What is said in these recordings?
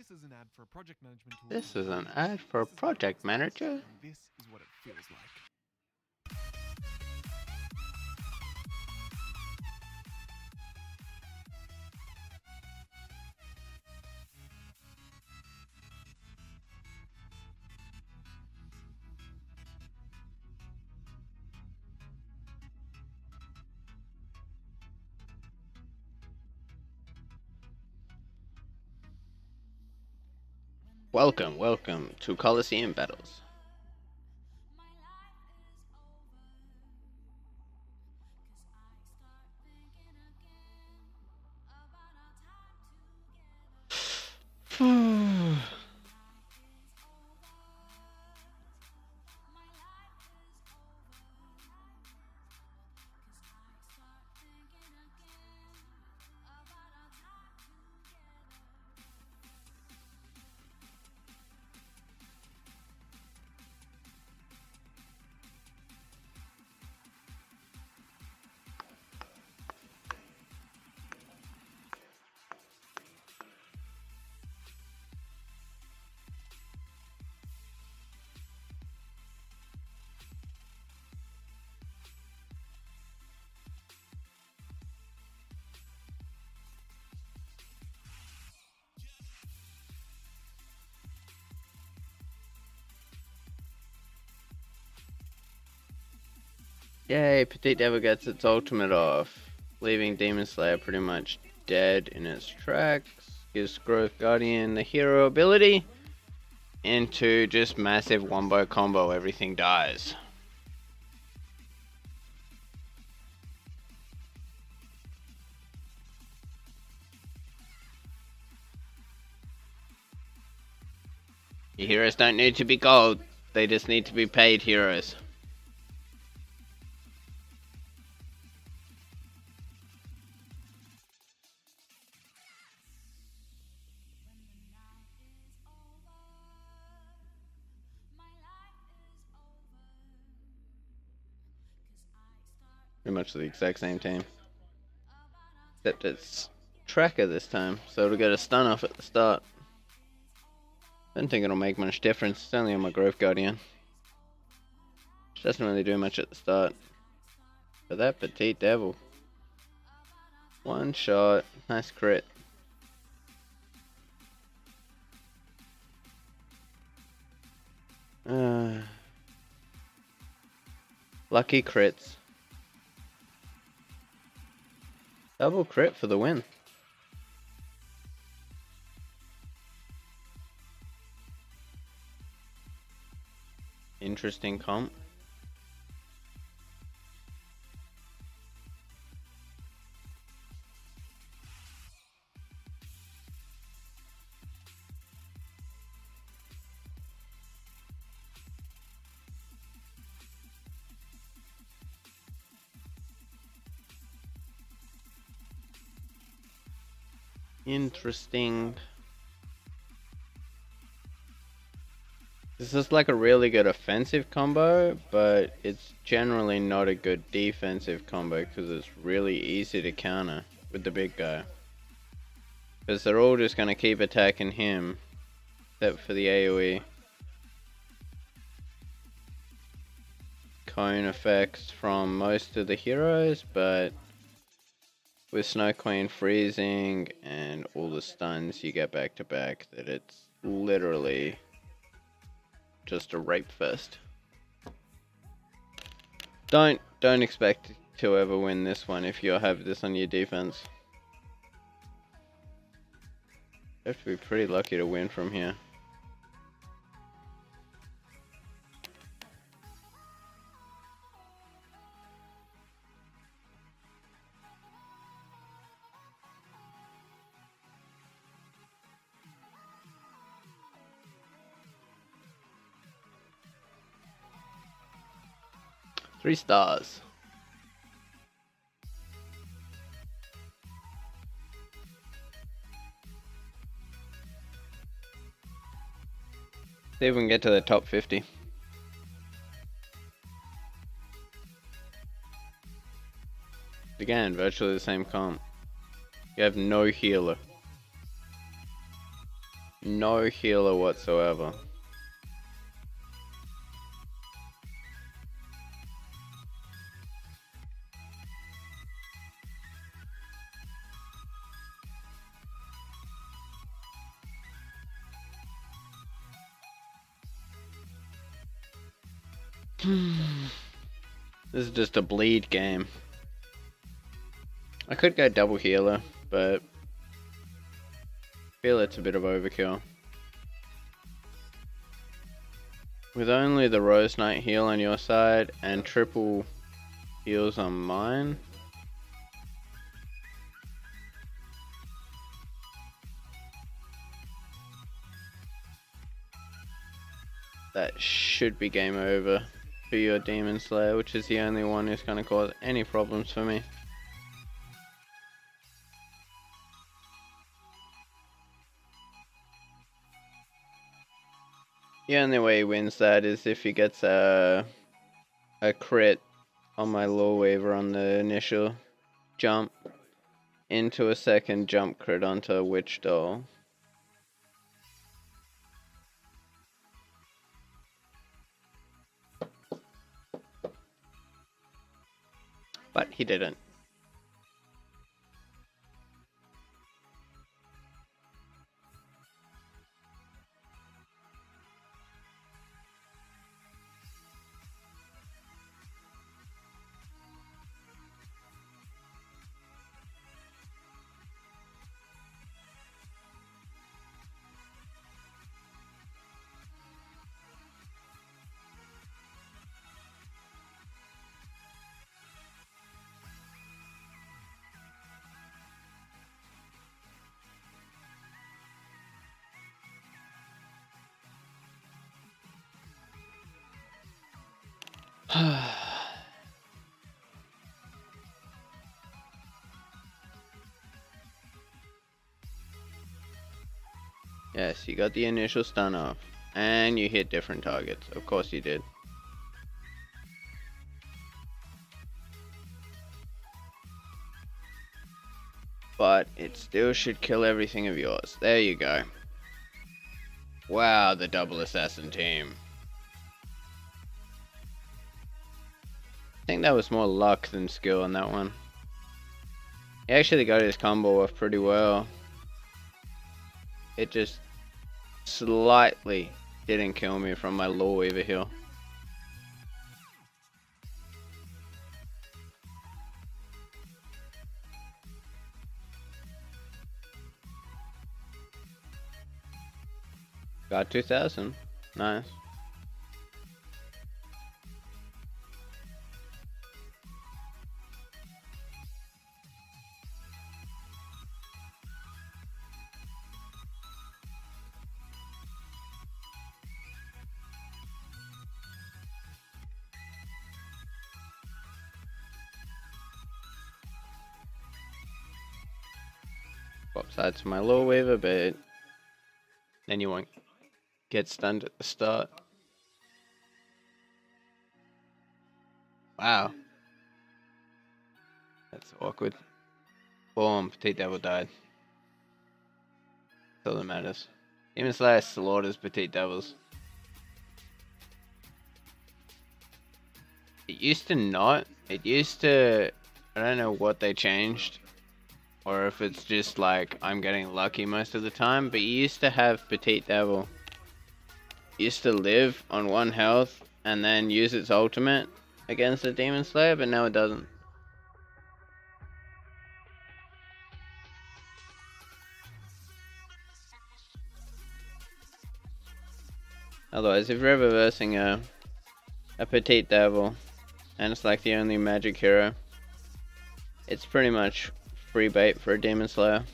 This is an ad for a project management tool. This is an ad for Project Manager. And this is what it feels like. Welcome to Colosseum battles. Yay, Petite Devil gets its ultimate off, leaving Demon Slayer pretty much dead in its tracks. Gives Growth Guardian the hero ability into just massive wombo combo, everything dies. Your heroes don't need to be gold, they just need to be paid heroes. Pretty much the exact same team. Except it's Tracker this time, so it'll get a stun off at the start. Don't think it'll make much difference, it's only on my Growth Guardian. Which doesn't really do much at the start. But that Petite Devil. One shot, nice crit. Lucky crits. Double crit for the win. Interesting comp. Interesting. This is like a really good offensive combo, but it's generally not a good defensive combo because it's really easy to counter with the big guy. Because they're all just going to keep attacking him, except for the AoE. Cone effects from most of the heroes, but with Snow Queen freezing and all the stuns you get back to back, that it's literally just a rape fest. Don't expect to ever win this one if you have this on your defense. You have to be pretty lucky to win from here. Three stars. See if we can get to the top 50. Again, virtually the same comp. You have no healer. no healer whatsoever. This is just a bleed game. I could go double healer, but I feel it's a bit of overkill. With only the Rose Knight heal on your side and triple heals on mine. That should be game over for your Demon Slayer, which is the only one who's going to cause any problems for me. The only way he wins that is if he gets a crit on my Law Weaver on the initial jump into a second jump crit onto a Witch Doll. But he didn't. Yes, you got the initial stun off. And you hit different targets. Of course you did. But it still should kill everything of yours. There you go. Wow, the double assassin team. I think that was more luck than skill on that one. He actually got his combo off pretty well. It just slightly didn't kill me from my Law Weaver heal. Got 2000. Nice. Swap sides to my Law Weaver, but then you won't get stunned at the start. Wow. That's awkward. Boom, Petite Devil died. That's all that matters. Demon Slayer slaughters Petite Devils. It used to not. It used to... I don't know what they changed. Or if it's just like I'm getting lucky most of the time. But you used to have Petite Devil. Used to live on 1 health and then use its ultimate against the Demon Slayer, but now it doesn't. Otherwise, if you're ever versing a Petite Devil and it's like the only magic hero, it's pretty much free bait for a Demon Slayer.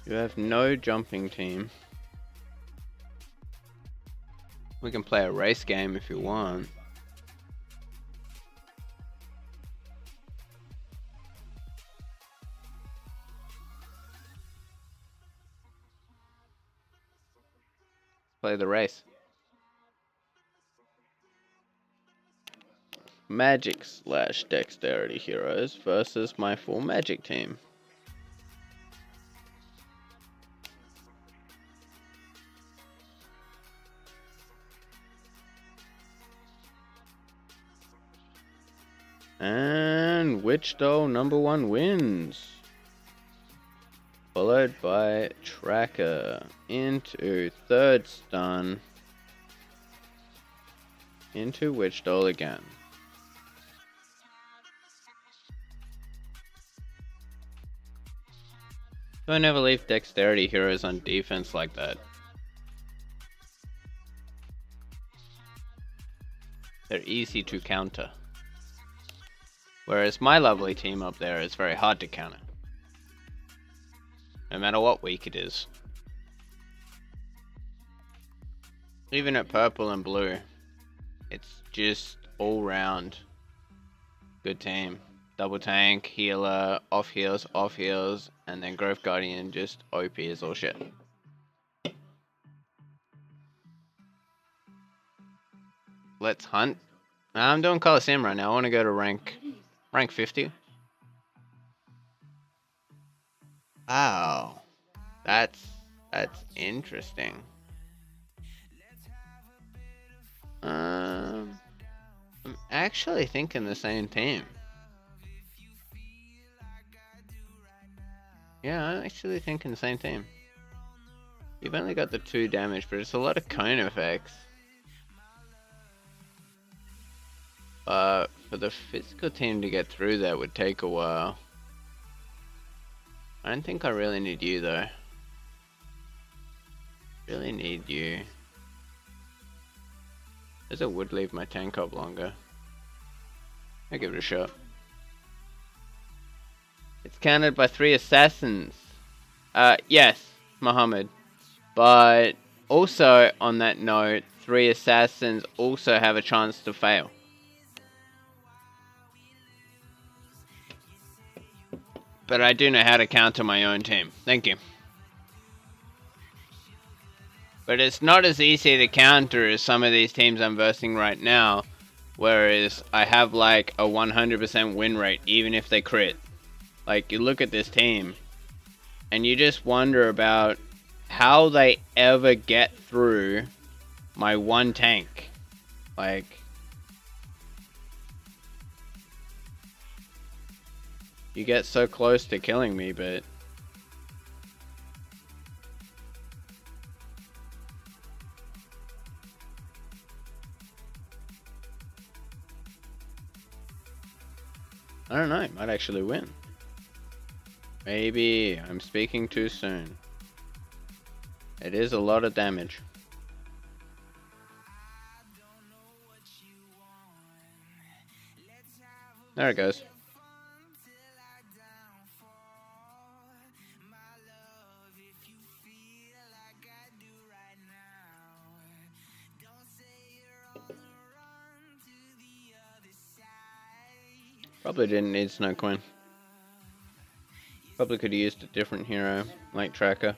You have no jumping team. We can play a race game if you want. play the race. Magic / dexterity heroes versus my full magic team. And Witch Doll #1 wins. Followed by Tracker into third stun. Into Witch Doll again. Don't ever leave dexterity heroes on defense like that. They're easy to counter. Whereas my lovely team up there is very hard to counter. No matter what week it is. Even at purple and blue, it's just all round good team. Double tank, healer, off heals, and then Growth Guardian just OP is all shit. Let's hunt. I'm doing Colosseum right now. I want to go to rank 50. Wow, that's interesting. I'm actually thinking the same team. Yeah, I'm actually thinking the same team. You've only got the 2 damage, but it's a lot of cone effects. For the physical team to get through that would take a while. I don't think I really need you though. Really need you. As it would leave my tank up longer. I'll give it a shot. It's countered by 3 assassins. Yes, Muhammad. But also on that note, 3 assassins also have a chance to fail. But I do know how to counter my own team. Thank you. But it's not as easy to counter as some of these teams I'm versing right now. Whereas I have like a 100% win rate even if they crit. Like you look at this team and you just wonder about how they ever get through my 1 tank. Like... You get so close to killing me, but... I don't know, might actually win. Maybe I'm speaking too soon. It is a lot of damage. There it goes. Probably didn't need Snow Coin. Probably could have used a different hero, like Tracker.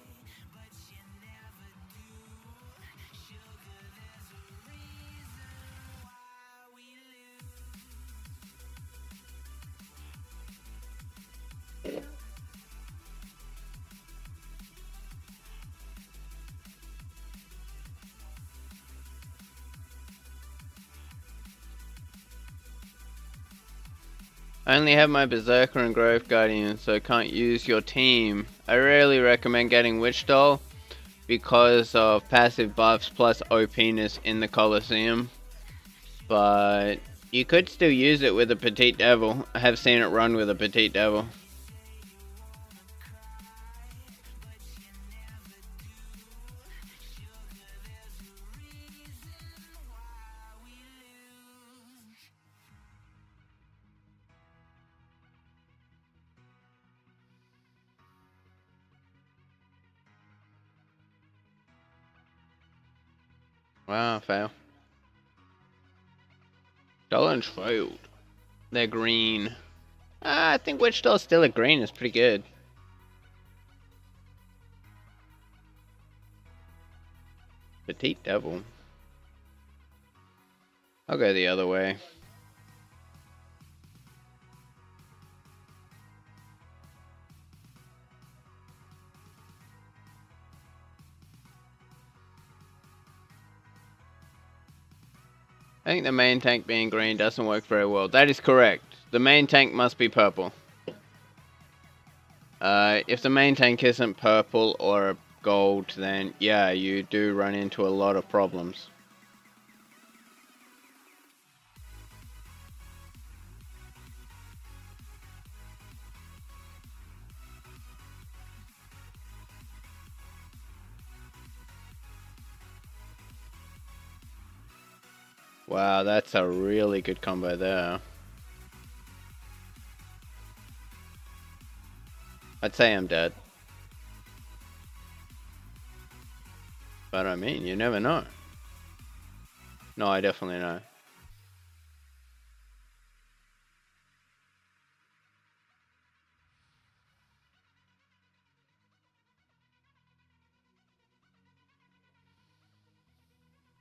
I only have my Berserker and Grove Guardian, so I can't use your team. I rarely recommend getting Witch Doll because of passive buffs plus OPness in the Colosseum. But you could still use it with a Petite Devil. I have seen it run with a Petite Devil. Wow, fail. Challenge failed. They're green. I think Witch Doll's still a green is pretty good. Petite Devil. I'll go the other way. I think the main tank being green doesn't work very well. That is correct. The main tank must be purple. If the main tank isn't purple or gold, then yeah, you do run into a lot of problems. Wow, that's a really good combo there. I'd say I'm dead. But I mean, you never know. No, I definitely know.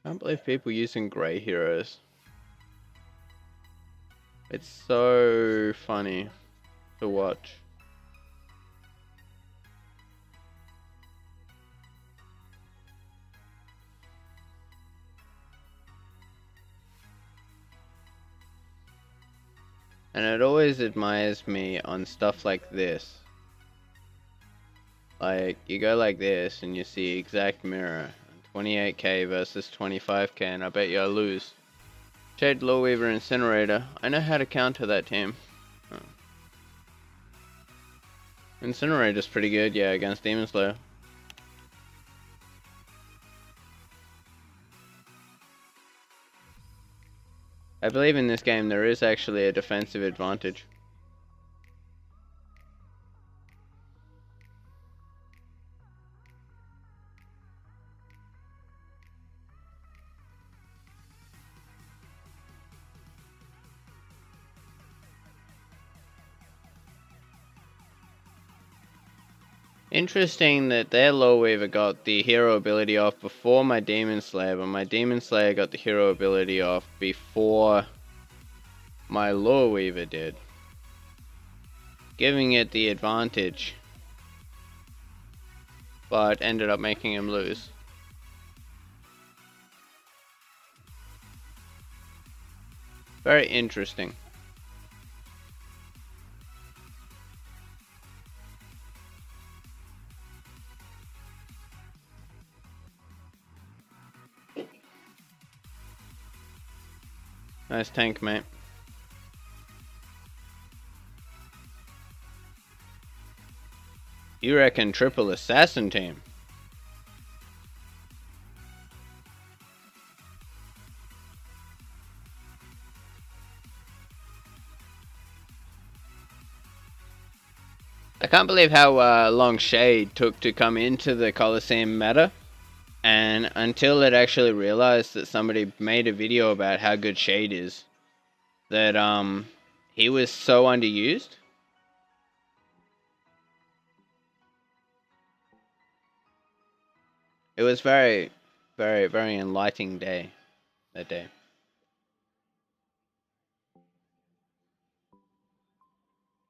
I can't believe people using grey heroes. It's so funny to watch. And it always admires me on stuff like this. Like, you go like this and you see exact mirror. 28k versus 25k, and I bet you I'll lose. Shade, Lawweaver, Incinerator. I know how to counter that team. Oh. Incinerator's pretty good, yeah, against Demon Slayer. I believe in this game there is actually a defensive advantage. Interesting that their Lawweaver got the hero ability off before my Demon Slayer, but my Demon Slayer got the hero ability off before my Lawweaver did, giving it the advantage, but ended up making him lose. Very interesting. Nice tank, mate. You reckon triple assassin team? I can't believe how long Shade took to come into the Colosseum meta. And until it actually realized that somebody made a video about how good Shade is, that he was so underused. It was very, very, very enlightening day, that day.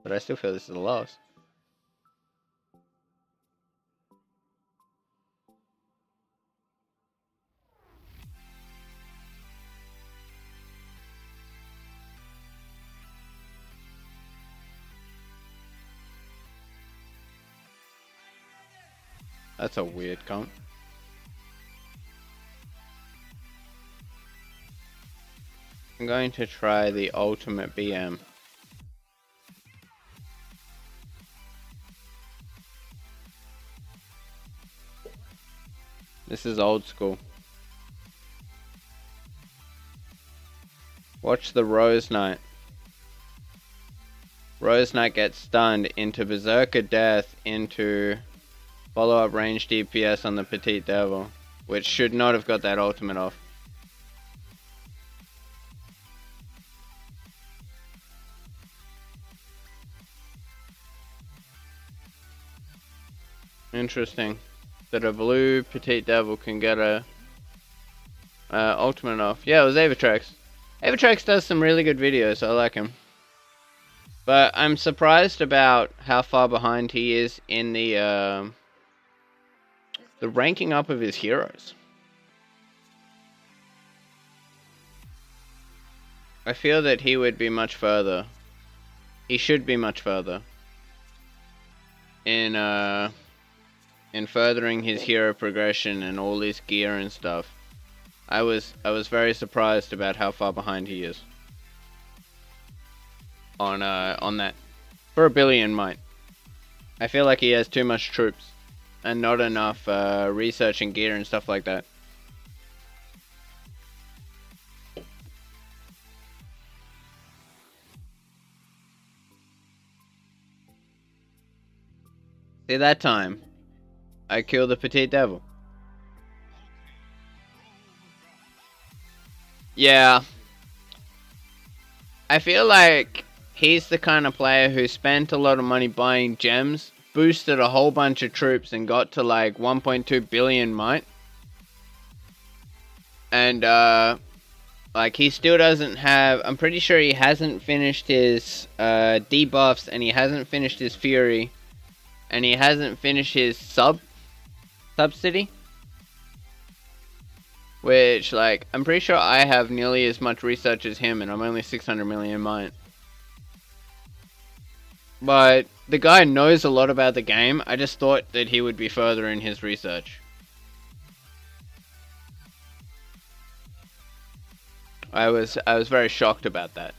But I still feel this is a loss. That's a weird comp. I'm going to try the ultimate BM. This is old school. Watch the Rose Knight. Rose Knight gets stunned into Berserker Death into follow-up range DPS on the Petite Devil, which should not have got that ultimate off. Interesting that a blue Petite Devil can get a Ultimate off. Yeah, it was Avatrex. Avatrex does some really good videos. I like him. But I'm surprised about how far behind he is in the ranking up of his heroes. I feel that he would be much further. He should be much further in furthering his hero progression and all his gear and stuff. I was very surprised about how far behind he is on that for a billion might. I feel like he has too much troops and not enough research and gear and stuff like that. See, that time, I killed the Petite Devil. Yeah. I feel like he's the kind of player who spent a lot of money buying gems, boosted a whole bunch of troops, and got to like 1.2 billion might. And, like, he still doesn't have... I'm pretty sure he hasn't finished his debuffs, and he hasn't finished his Fury. And he hasn't finished his subsidy. Which, like, I'm pretty sure I have nearly as much research as him, and I'm only 600 million might. But the guy knows a lot about the game. I just thought that he would be further in his research. I was very shocked about that.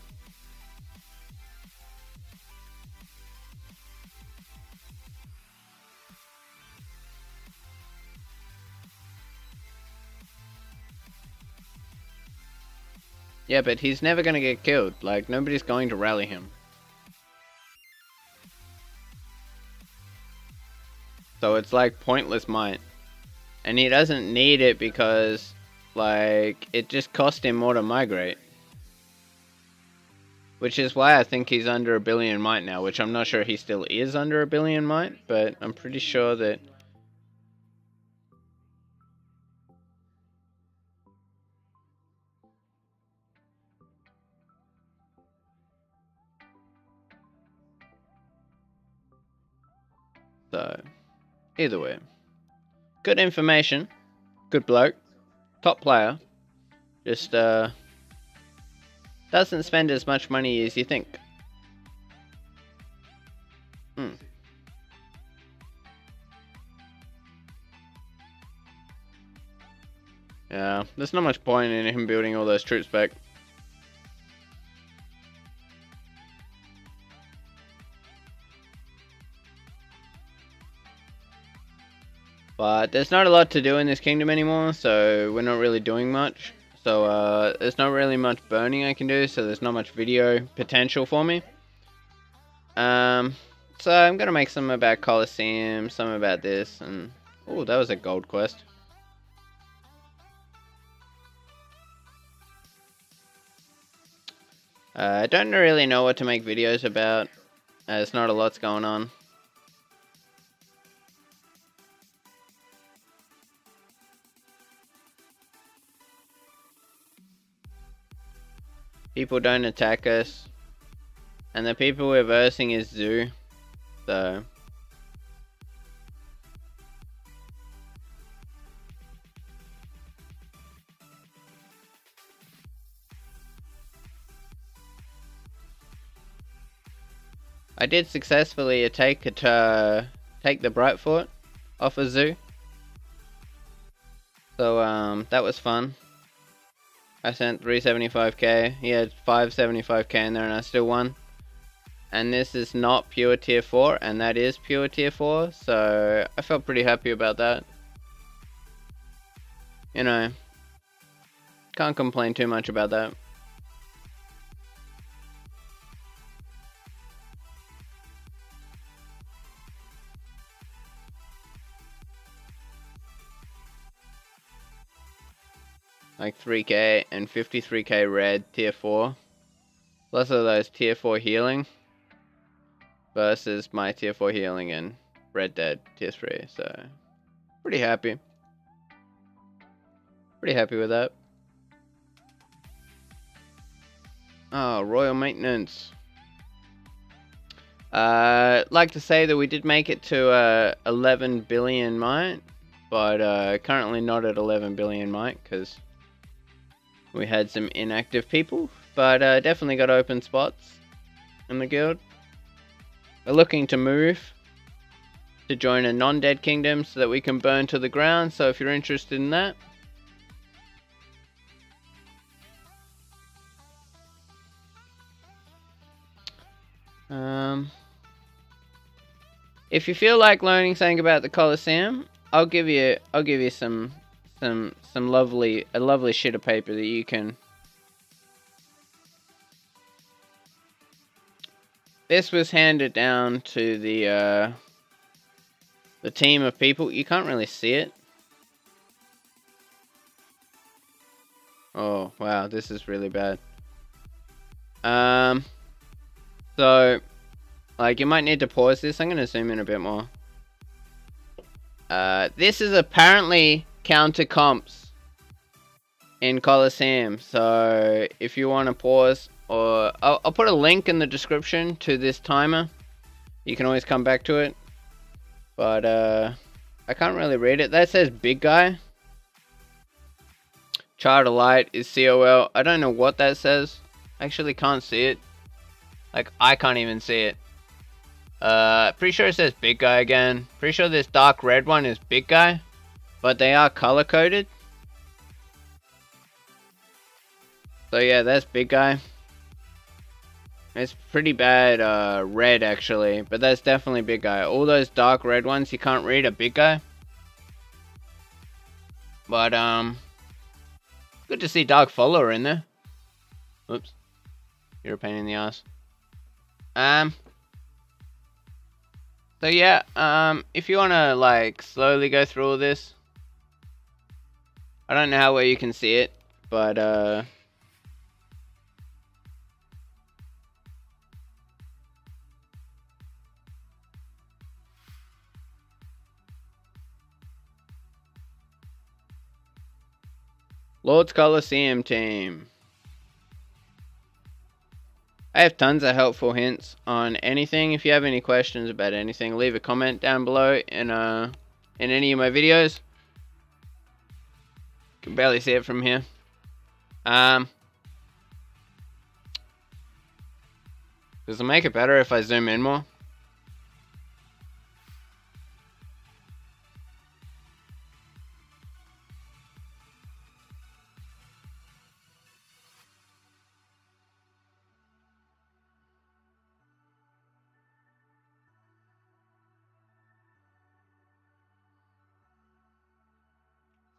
Yeah, but he's never gonna get killed. Like, nobody's going to rally him. So it's like pointless might. And he doesn't need it because, like, it just cost him more to migrate. Which is why I think he's under a billion might now, which I'm not sure he still is under a billion might, but I'm pretty sure that... So, either way. Good information. Good bloke. Top player. Just, doesn't spend as much money as you think. Yeah, there's not much point in him building all those troops back. But there's not a lot to do in this kingdom anymore, so we're not really doing much. So there's not really much burning I can do, so there's not much video potential for me. So I'm gonna make some about Colosseum, some about this, and... Oh, that was a gold quest. I don't really know what to make videos about. There's not a lot's going on. People don't attack us. And the people we're versing is Zoo. So... I did successfully take the Bright Fort off of Zoo. So that was fun. I sent 375k, he had 575k in there and I still won. And this is not pure tier 4 and that is pure tier 4, so I felt pretty happy about that. You know, can't complain too much about that. Like 3k and 53k red tier 4. Plus of those tier 4 healing. Versus my tier 4 healing and Red Dead tier 3. So, pretty happy. Pretty happy with that. Oh, Royal Maintenance. Like to say that we did make it to 11 billion might, but currently not at 11 billion might because we had some inactive people, but definitely got open spots in the guild. We're looking to move to join a non-dead kingdom so that we can burn to the ground, so if you're interested in that. If you feel like learning something about the Colosseum, I'll give you some lovely sheet of paper that you can. This was handed down to the team of people. You can't really see it. Oh wow, this is really bad. So, like, you might need to pause this. I'm gonna zoom in a bit more. This is apparently counter comps in Colosseum. So, if you want to pause, or I'll put a link in the description to this timer. You can always come back to it. But I can't really read it. That says big guy. Child of Light is COL. I don't know what that says. I actually can't see it. Like, I can't even see it. Pretty sure it says big guy again. Pretty sure this dark red one is big guy. But they are color coded. So yeah, that's big guy. It's pretty bad red actually. But that's definitely big guy. All those dark red ones you can't read are big guy. But good to see Dark Follower in there. Oops. You're a pain in the ass. So yeah, if you wanna like slowly go through all this, I don't know how well you can see it, but Lord's Colosseum team. I have tons of helpful hints on anything. If you have any questions about anything, leave a comment down below in any of my videos. Can barely see it from here. Does it make it better if I zoom in more?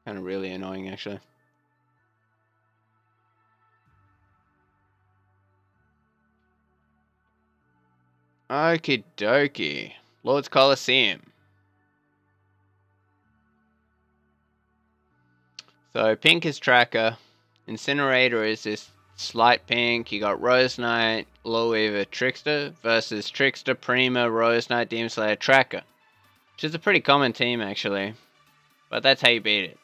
Kind of really annoying, actually. Okie dokie. Lord's Colosseum. So pink is Tracker. Incinerator is this slight pink. You got Rose Knight, Law Weaver, Trickster versus Trickster, Prima, Rose Knight, Demon Slayer, Tracker. Which is a pretty common team, actually. But that's how you beat it.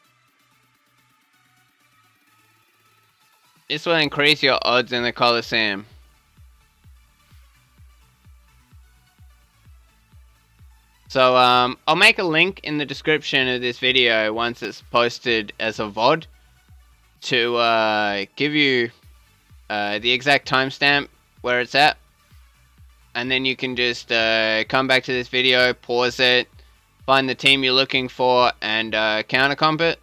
This will increase your odds in the Colosseum. So, I'll make a link in the description of this video once it's posted as a VOD to give you the exact timestamp where it's at. And then you can just come back to this video, pause it, find the team you're looking for, and counter-comp it.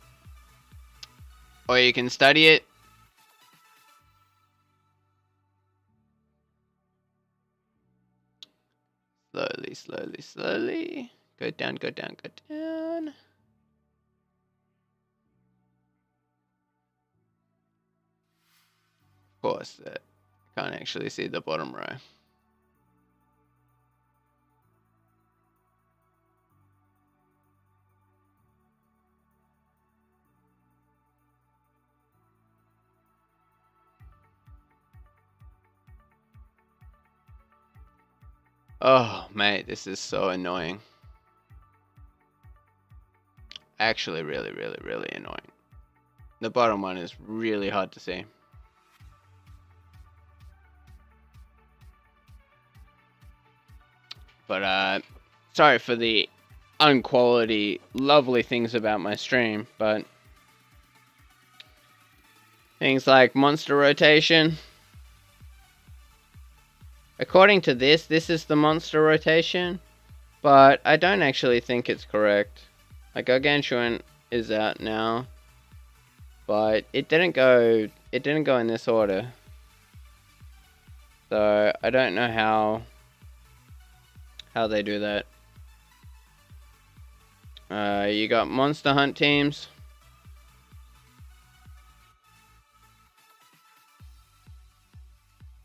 Or you can study it. Slowly, slowly, slowly. Go down, go down, go down. Of course, I can't actually see the bottom row. Oh, mate, this is so annoying. Actually, really, really, really annoying. The bottom one is really hard to see. But sorry for the unquality lovely things about my stream, but things like monster rotation. According to this is the monster rotation, but I don't actually think it's correct. Like, Gargantuan is out now, but it didn't go in this order. So I don't know how they do that. You got Monster Hunt teams.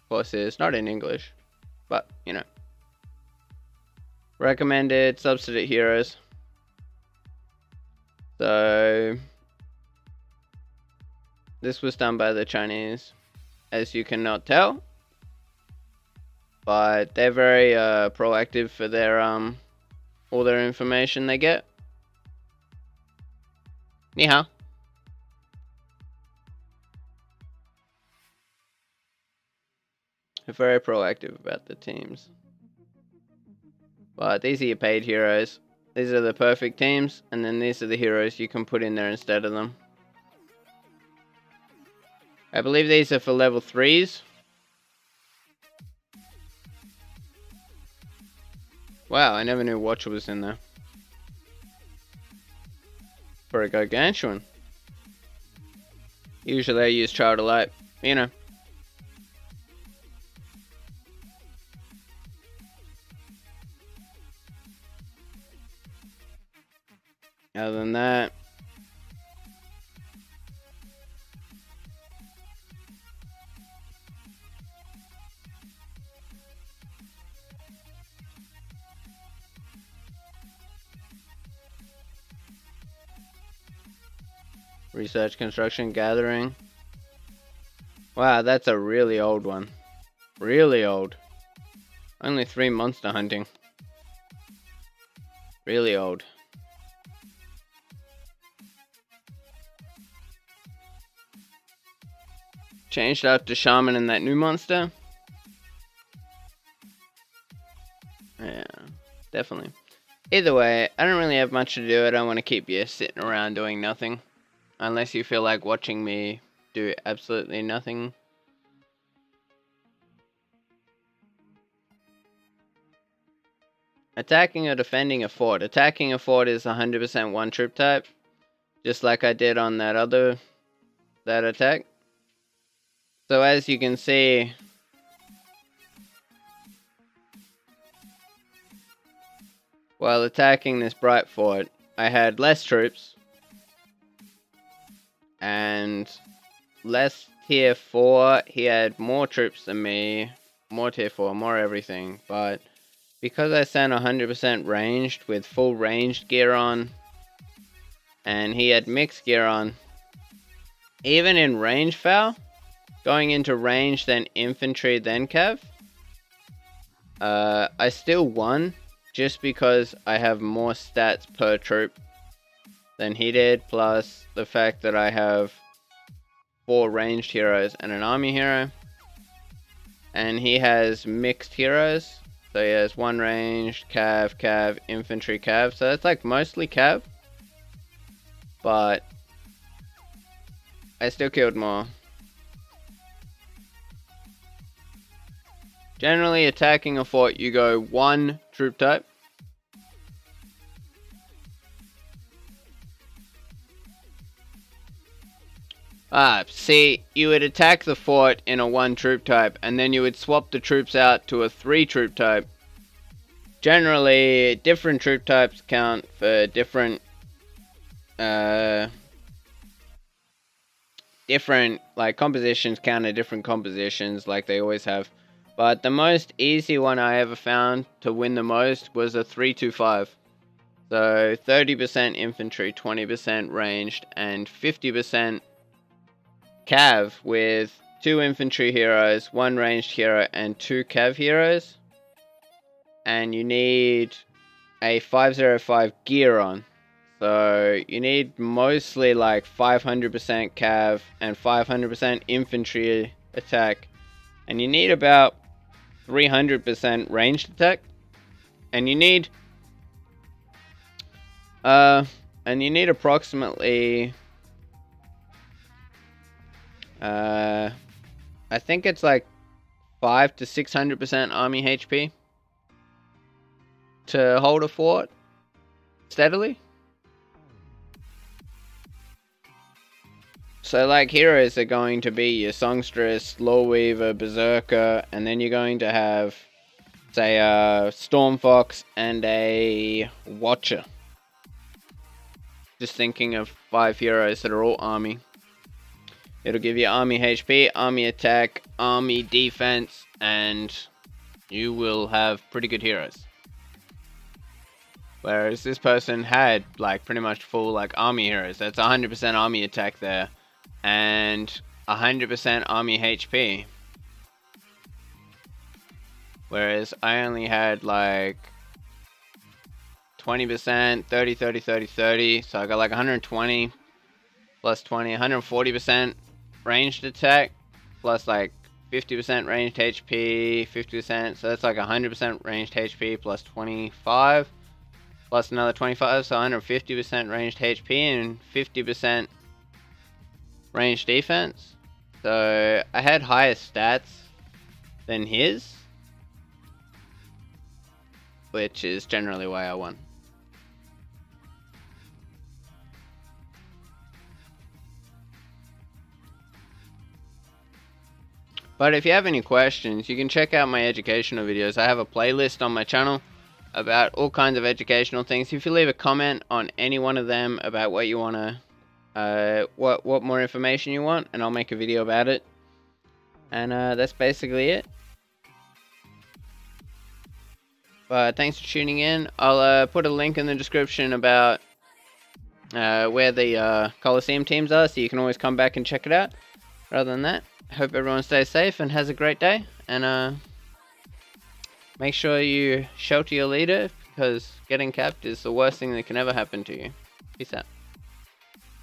Of course, it's not in English, but you know. Recommended substitute heroes. So this was done by the Chinese, as you cannot tell, but they're very proactive for their all their information they get. Ni hao. They're very proactive about the teams. But these are your paid heroes. These are the perfect teams, and then these are the heroes you can put in there instead of them. I believe these are for level 3s. Wow, I never knew Watcher was in there. For a Gargantuan. Usually I use Child of Light, you know. Other than that, research, construction, gathering. Wow, that's a really old one. Really old. Only 3 monster hunting. Really old. Changed up to Shaman and that new monster. Yeah, definitely. Either way, I don't really have much to do. I don't want to keep you sitting around doing nothing. Unless you feel like watching me do absolutely nothing. Attacking or defending a fort. Attacking a fort is 100% one troop type. Just like I did on that attack. So as you can see, while attacking this bright fort, I had less troops and less tier 4. He had more troops than me, more tier 4, more everything. But because I sent 100% ranged with full ranged gear on, and he had mixed gear on, even in range foul, going into range, then infantry, then cav, I still won, just because I have more stats per troop than he did, plus the fact that I have 4 ranged heroes and an army hero, and he has mixed heroes, so he has 1 ranged, cav, infantry, cav, so it's like mostly cav, but I still killed more. Generally, attacking a fort, you go 1 troop type. See, you would attack the fort in a 1 troop type, and then you would swap the troops out to a 3 troop type. Generally, different troop types count for different, like, compositions count at different compositions, like they always have. But the most easy one I ever found to win the most was a 3-2-5. So 30% infantry, 20% ranged, and 50% cav with 2 infantry heroes, 1 ranged hero, and 2 cav heroes. And you need a 505 gear on. So you need mostly like 500% cav and 500% infantry attack. And you need about 300% ranged attack. And you need approximately I think it's like 500 to 600% army HP to hold a fort steadily. So like heroes are going to be your Songstress, Lawweaver, Berserker, and then you're going to have, say, Stormfox and a Watcher. Just thinking of 5 heroes that are all army. It'll give you army HP, army attack, army defense, and you will have pretty good heroes. Whereas this person had like pretty much full like army heroes. That's 100% army attack there. And 100% army HP. Whereas I only had like 20%, 30, 30, 30, 30. So I got like 120 plus 20, 140% ranged attack plus like 50% ranged HP, 50%. So that's like 100% ranged HP plus 25 plus another 25. So 150% ranged HP and 50% range defense. So I had higher stats than his, which is generally why I won. But if you have any questions, you can check out my educational videos. I have a playlist on my channel about all kinds of educational things. If you leave a comment on any one of them about what you want to what more information you want, and I'll make a video about it. And that's basically it. But thanks for tuning in. I'll put a link in the description about where the Colosseum teams are, so you can always come back and check it out. Other than that, hope everyone stays safe and has a great day, and make sure you shelter your leader, because getting capped is the worst thing that can ever happen to you. Peace out.